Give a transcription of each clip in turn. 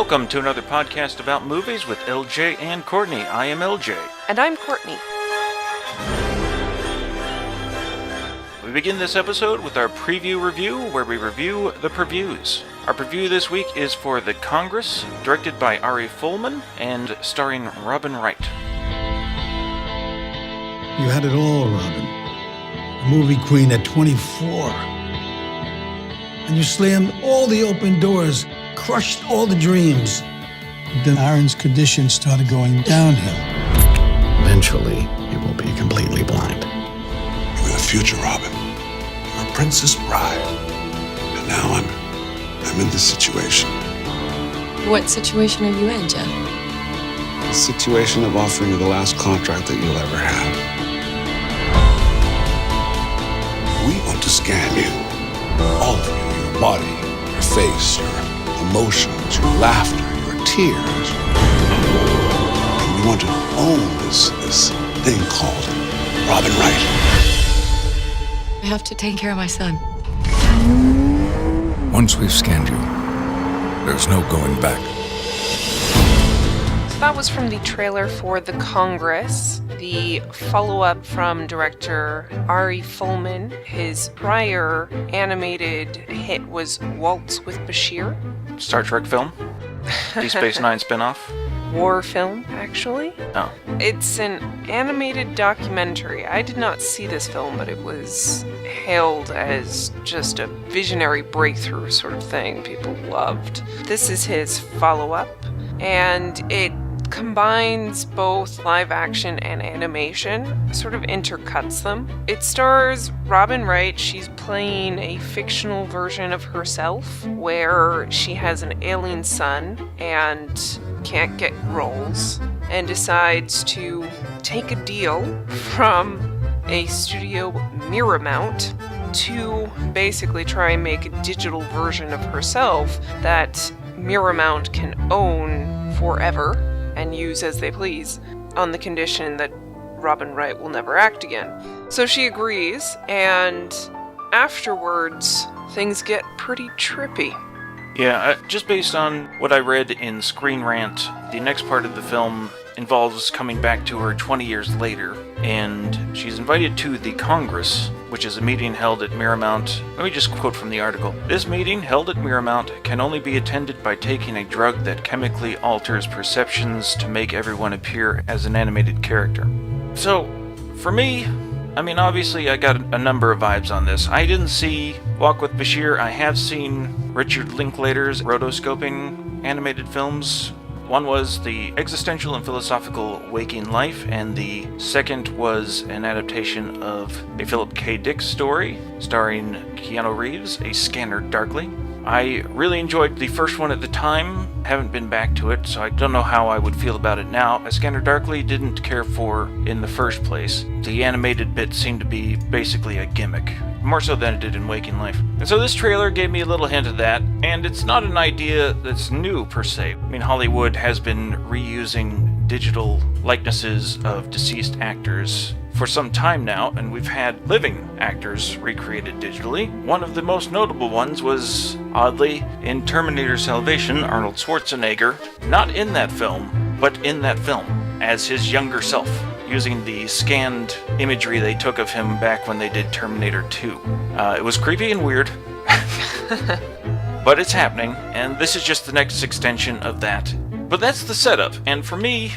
Welcome to another podcast about movies with LJ and Courtney. I am LJ. And I'm Courtney. We begin this episode with our preview review, where we review the previews. Our preview this week is for The Congress, directed by Ari Folman and starring Robin Wright. You had it all, Robin. A movie queen at 24. And you slammed all the open doors, crushed all the dreams. Then Aaron's condition started going downhill. Eventually, you will be completely blind. You were the future, Robin. You were Princess Bride. And now I'm in this situation. What situation are you in, Jeff? The situation of offering you the last contract that you'll ever have. We want to scan you. All of you. Your body, your face, your emotions, your laughter, your tears. And we want to own this thing called Robin Wright. I have to take care of my son. Once we've scanned you, there's no going back. So that was from the trailer for The Congress, the follow-up from director Ari Folman. His prior animated hit was Waltz with Bashir. Star Trek film? Deep Space Nine spinoff? War film, actually. Oh. It's an animated documentary. I did not see this film, but it was hailed as just a visionary breakthrough sort of thing people loved. This is his follow-up, and it combines both live action and animation, sort of intercuts them. It stars Robin Wright. She's playing a fictional version of herself where she has an alien son and can't get roles and decides to take a deal from a studio Mirrormount to basically try and make a digital version of herself that Mirrormount can own forever and use as they please, on the condition that Robin Wright will never act again. So she agrees, and afterwards, things get pretty trippy. Yeah, just based on what I read in Screen Rant, the next part of the film involves coming back to her 20 years later, and she's invited to the Congress, which is a meeting held at Mirrormount. Let me just quote from the article. This meeting, held at Mirrormount, can only be attended by taking a drug that chemically alters perceptions to make everyone appear as an animated character. So, for me, I mean, obviously I got a number of vibes on this. I didn't see Walk with Bashir. I have seen Richard Linklater's rotoscoping animated films. One was the existential and philosophical Waking Life, and the second was an adaptation of a Philip K. Dick story starring Keanu Reeves, A Scanner Darkly. I really enjoyed the first one at the time, haven't been back to it, so I don't know how I would feel about it now. A Scanner Darkly didn't care for in the first place. The animated bit seemed to be basically a gimmick, more so than it did in Waking Life. And so this trailer gave me a little hint of that, and it's not an idea that's new per se. I mean, Hollywood has been reusing digital likenesses of deceased actors for some time now, and we've had living actors recreated digitally. One of the most notable ones was, oddly, in Terminator Salvation, Arnold Schwarzenegger, not in that film, but in that film, as his younger self, using the scanned imagery they took of him back when they did Terminator 2. It was creepy and weird, but it's happening, and this is just the next extension of that. But that's the setup, and for me,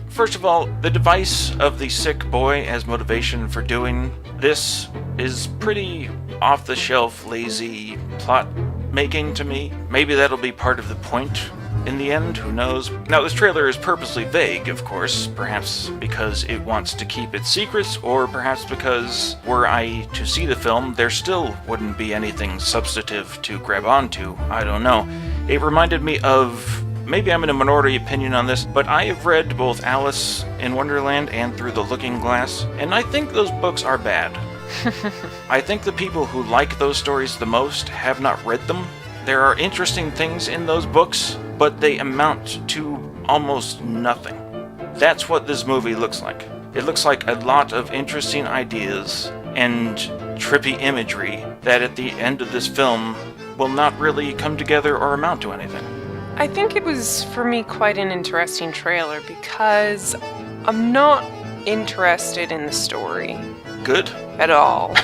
first of all, the device of the sick boy as motivation for doing this is pretty off-the-shelf, lazy plot making to me. Maybe that'll be part of the point in the end, who knows? Now, this trailer is purposely vague, of course, perhaps because it wants to keep its secrets, or perhaps because, were I to see the film, there still wouldn't be anything substantive to grab onto. I don't know. It reminded me of, maybe I'm in a minority opinion on this, but I have read both Alice in Wonderland and Through the Looking Glass, and I think those books are bad. I think the people who like those stories the most have not read them. There are interesting things in those books, but they amount to almost nothing. That's what this movie looks like. It looks like a lot of interesting ideas and trippy imagery that at the end of this film will not really come together or amount to anything. I think it was, for me, quite an interesting trailer because I'm not interested in the story. Good? At all.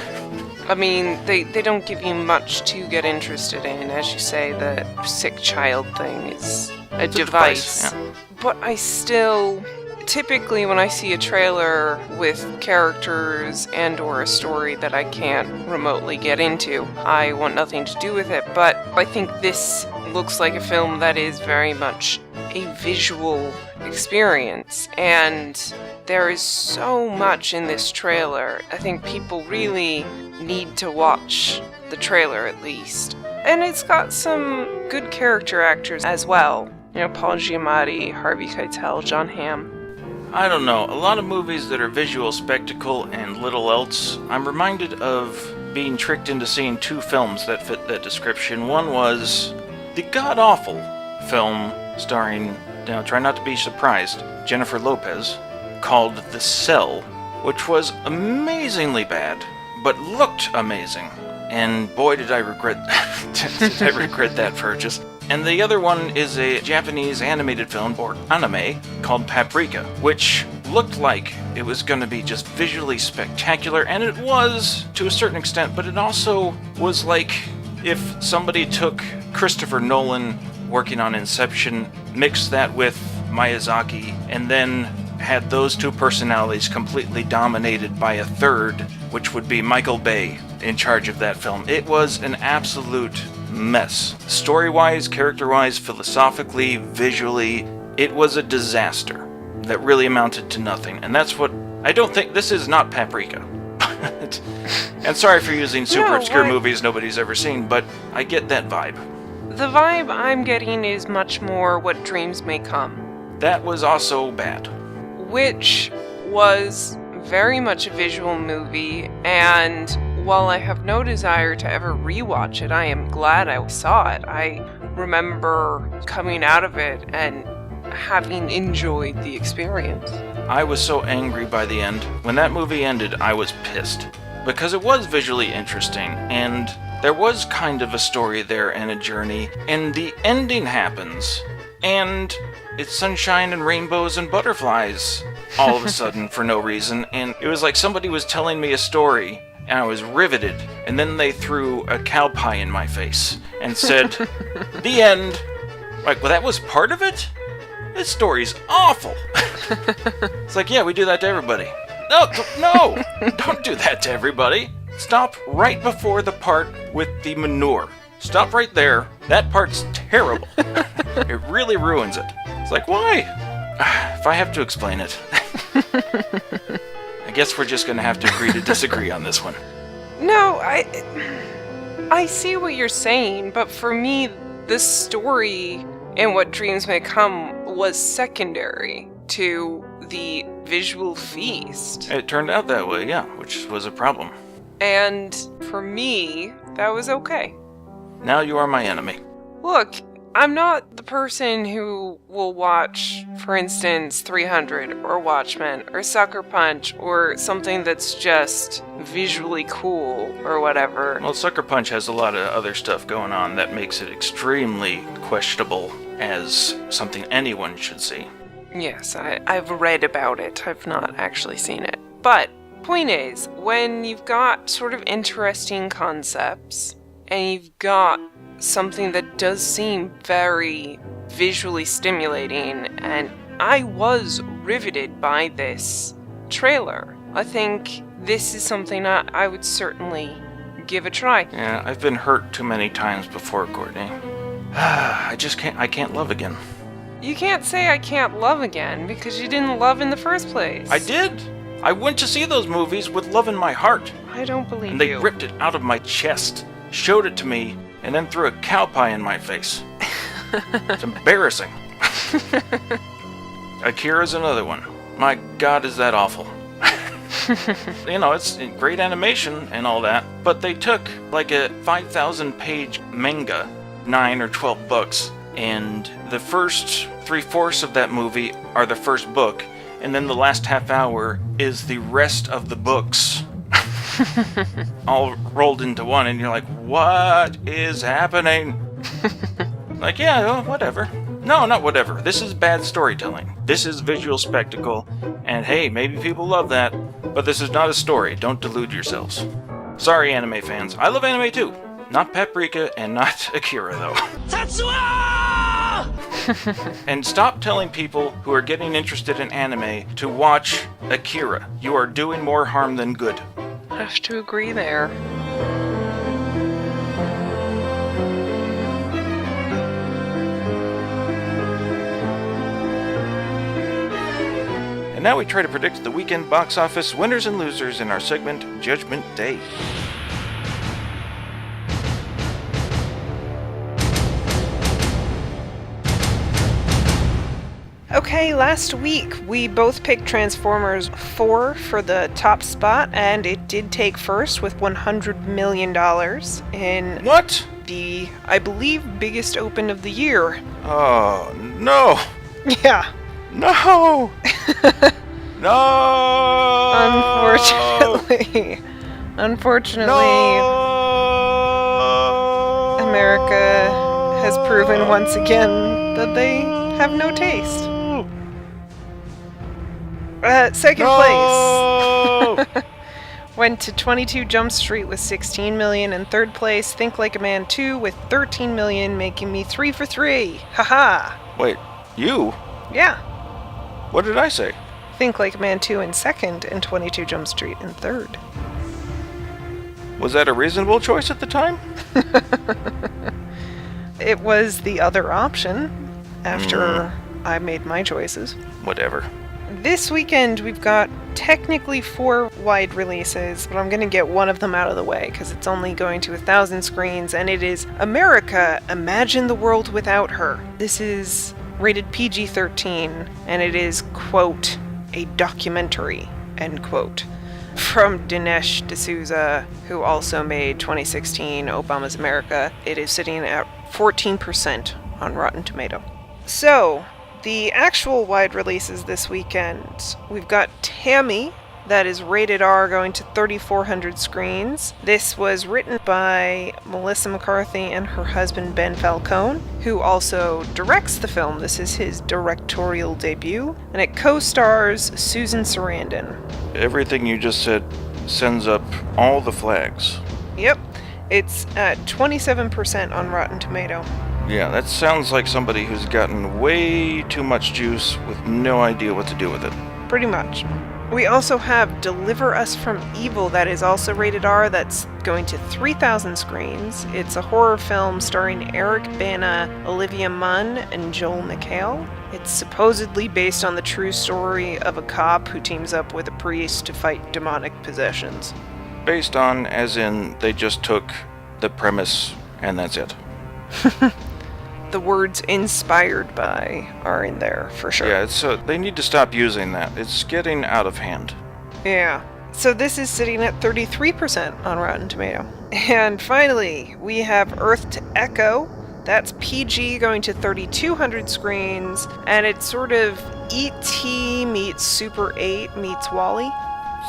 I mean, they don't give you much to get interested in. As you say, the sick child thing is a device. Yeah. But I still... Typically, when I see a trailer with characters and or a story that I can't remotely get into, I want nothing to do with it. But I think this looks like a film that is very much a visual experience. And there is so much in this trailer. I think people really need to watch the trailer at least. And it's got some good character actors as well. You know, Paul Giamatti, Harvey Keitel, John Hamm. I don't know. A lot of movies that are visual spectacle and little else, I'm reminded of being tricked into seeing two films that fit that description. One was the god-awful film starring, now try not to be surprised, Jennifer Lopez, called The Cell, which was amazingly bad, but looked amazing. And boy, did I regret that purchase. And the other one is a Japanese animated film, or anime, called Paprika, which looked like it was going to be just visually spectacular, and it was, to a certain extent, but it also was like if somebody took Christopher Nolan working on Inception, mixed that with Miyazaki, and then had those two personalities completely dominated by a third, which would be Michael Bay, in charge of that film. It was an absolute mess. Story-wise, character-wise, philosophically, visually, it was a disaster that really amounted to nothing. And that's what... I don't think... This is not Paprika. And sorry for using super obscure movies nobody's ever seen, but I get that vibe. The vibe I'm getting is much more What Dreams May Come. That was also bad. Which was very much a visual movie, and while I have no desire to ever rewatch it, I am glad I saw it. I remember coming out of it and having enjoyed the experience. I was so angry by the end. When that movie ended, I was pissed. Because it was visually interesting, and there was kind of a story there and a journey, and the ending happens, and it's sunshine and rainbows and butterflies all of a sudden for no reason, and it was like somebody was telling me a story, and I was riveted, and then they threw a cow pie in my face and said, the end. Like, well, that was part of it? This story's awful. It's like, yeah, we do that to everybody. No, don't do that to everybody. Stop right before the part with the manure. Stop right there. That part's terrible. It really ruins it. It's like, why? If I have to explain it. I guess we're just going to have to agree to disagree on this one. No, I see what you're saying, but for me, the story and What Dreams May Come was secondary to the visual feast. It turned out that way, yeah, which was a problem. And for me, that was okay. Now you are my enemy. Look, I'm not the person who will watch, for instance, 300 or Watchmen or Sucker Punch or something that's just visually cool or whatever. Well, Sucker Punch has a lot of other stuff going on that makes it extremely questionable as something anyone should see. Yes, I've read about it. I've not actually seen it. But, point is, when you've got sort of interesting concepts and you've got something that does seem very visually stimulating, and I was riveted by this trailer. I think this is something I would certainly give a try. Yeah, I've been hurt too many times before, Courtney. I can't love again. You can't say I can't love again because you didn't love in the first place. I did. I went to see those movies with love in my heart. I don't believe and they you. ripped it out of my chest, showed it to me, and then threw a cow pie in my face. It's embarrassing. Akira's another one. My God, is that awful. You know, it's great animation and all that, but they took like a 5,000-page manga, 9 or 12 books, and the first 3/4 of that movie are the first book, and then the last half hour is the rest of the books. All rolled into one, and you're like, what is happening? Like, yeah, well, whatever. No, not whatever. This is bad storytelling. This is visual spectacle, and hey, maybe people love that, but this is not a story. Don't delude yourselves. Sorry, anime fans. I love anime too. Not Paprika and not Akira, though. And stop telling people who are getting interested in anime to watch Akira. You are doing more harm than good. I have to agree there. And now we try to predict the weekend box office winners and losers in our segment, Judgment Day. Okay, last week we both picked Transformers 4 for the top spot, and it did take first with $100 million in What? the, I believe, biggest open of the year. Oh, no! Yeah. No! No! Unfortunately, No! America has proven once again that they have no taste. Second place went to 22 Jump Street with 16 million, and third place, Think Like a Man 2 with 13 million, making me 3 for 3. Haha. Wait, you? Yeah. What did I say? Think Like a Man 2 in second, and 22 Jump Street in third. Was that a reasonable choice at the time? It was the other option after I made my choices. Whatever. This weekend we've got technically 4 wide releases, but I'm going to get one of them out of the way because it's only going to 1,000 screens, and it is America, Imagine the World Without Her. This is rated PG-13, and it is, quote, a documentary, end quote, from Dinesh D'Souza, who also made 2016 Obama's America. It is sitting at 14% on Rotten Tomato. So, the actual wide releases this weekend, we've got Tammy, that is rated R, going to 3,400 screens. This was written by Melissa McCarthy and her husband Ben Falcone, who also directs the film. This is his directorial debut, and it co-stars Susan Sarandon. Everything you just said sends up all the flags. Yep, it's at 27% on Rotten Tomato. Yeah, that sounds like somebody who's gotten way too much juice with no idea what to do with it. Pretty much. We also have Deliver Us from Evil, that is also rated R, that's going to 3,000 screens. It's a horror film starring Eric Bana, Olivia Munn, and Joel McHale. It's supposedly based on the true story of a cop who teams up with a priest to fight demonic possessions. Based on, as in, they just took the premise and that's it. The words inspired by are in there, for sure. Yeah, they need to stop using that. It's getting out of hand. Yeah. So this is sitting at 33% on Rotten Tomato. And finally, we have Earth to Echo. That's PG, going to 3,200 screens, and it's sort of E.T. meets Super 8 meets WALL-E.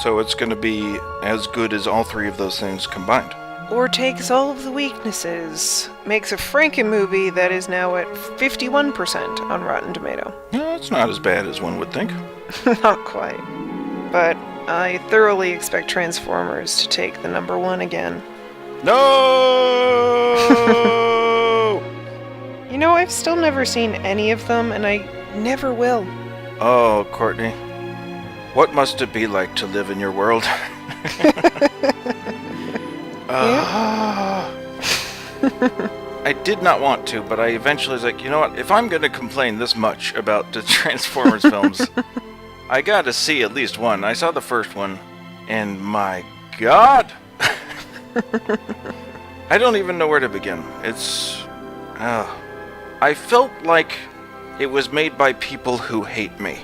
So it's going to be as good as all three of those things combined. Or takes all of the weaknesses, makes a Franken movie that is now at 51% on Rotten Tomato. Yeah, it's not as bad as one would think. Not quite. But I thoroughly expect Transformers to take the number 1 again. No! You know, I've still never seen any of them, and I never will. Oh, Courtney. What must it be like to live in your world? I did not want to, but I eventually was like, you know what? If I'm going to complain this much about the Transformers films, I got to see at least one. I saw the first one, and my God! I don't even know where to begin. It's... I felt like it was made by people who hate me.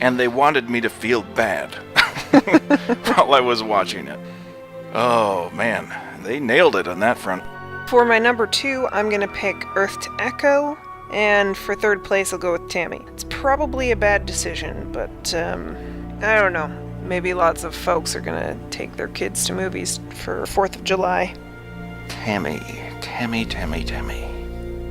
And they wanted me to feel bad while I was watching it. Oh, man. They nailed it on that front. For my number 2, I'm going to pick Earth to Echo, and for third place, I'll go with Tammy. It's probably a bad decision, but, I don't know. Maybe lots of folks are going to take their kids to movies for 4th of July. Tammy.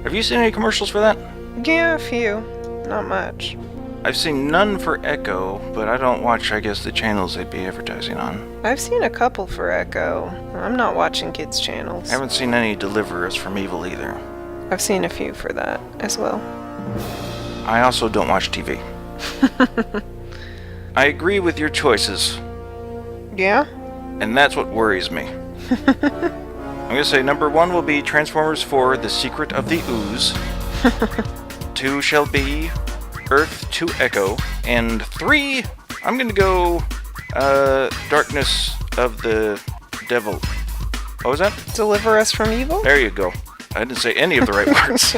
Have you seen any commercials for that? Yeah, a few. Not much. I've seen none for Echo, but I don't watch, I guess, the channels they'd be advertising on. I've seen a couple for Echo. I'm not watching kids' channels. I haven't seen any Deliver Us from Evil either. I've seen a few for that as well. I also don't watch TV. I agree with your choices, Yeah? and that's what worries me. I'm going to say number 1 will be Transformers 4, The Secret of the Ooze. 2 shall be Earth to Echo. And 3, I'm going to go Darkness of the Devil. What was that? Deliver Us from Evil? There you go. I didn't say any of the right words.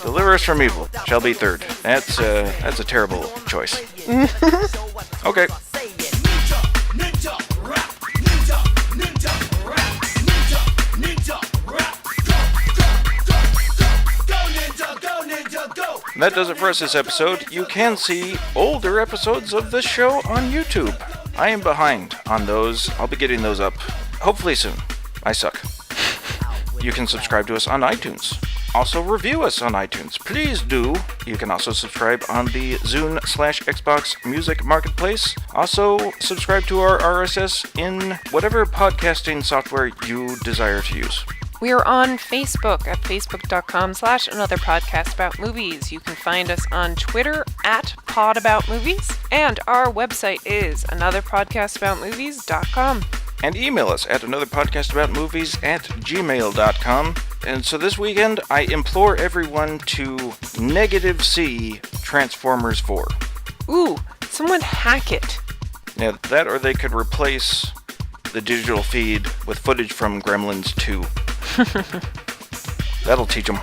Deliver Us from Evil shall be 3rd. That's a terrible choice. Okay. That does it for us this episode. You can see older episodes of this show on YouTube. I am behind on those. I'll be getting those up hopefully soon. I suck. You can subscribe to us on iTunes. Also review us on iTunes. Please do. You can also subscribe on the Zune/Xbox Music Marketplace. Also subscribe to our RSS in whatever podcasting software you desire to use. We are on Facebook at facebook.com/anotherpodcastaboutmovies. You can find us on Twitter at podaboutmovies. And our website is anotherpodcastaboutmovies.com. And email us at anotherpodcastaboutmovies@gmail.com. And so this weekend, I implore everyone to -see Transformers 4. Ooh, someone hack it. Now, that or they could replace the digital feed with footage from Gremlins 2. That'll teach them.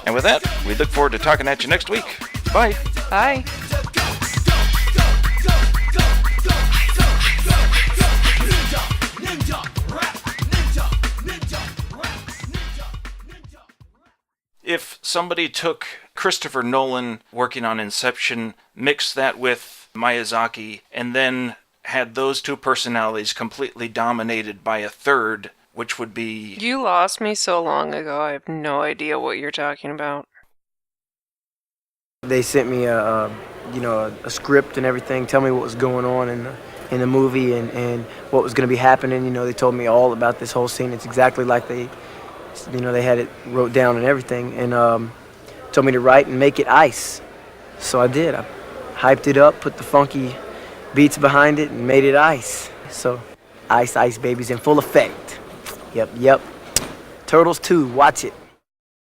And with that, we look forward to talking at you next week. Bye. Bye. If somebody took Christopher Nolan working on Inception, mixed that with Miyazaki, and then had those two personalities completely dominated by a third, which would be... You lost me so long ago, I have no idea what you're talking about. They sent me a script and everything, tell me what was going on in the movie and what was going to be happening. They told me all about this whole scene. It's exactly like they had it wrote down and everything, and told me to write and make it ice. So I did. I hyped it up, put the funky beats behind it, and made it ice. So Ice Ice Baby's in full effect. Yep. Turtles 2, watch it.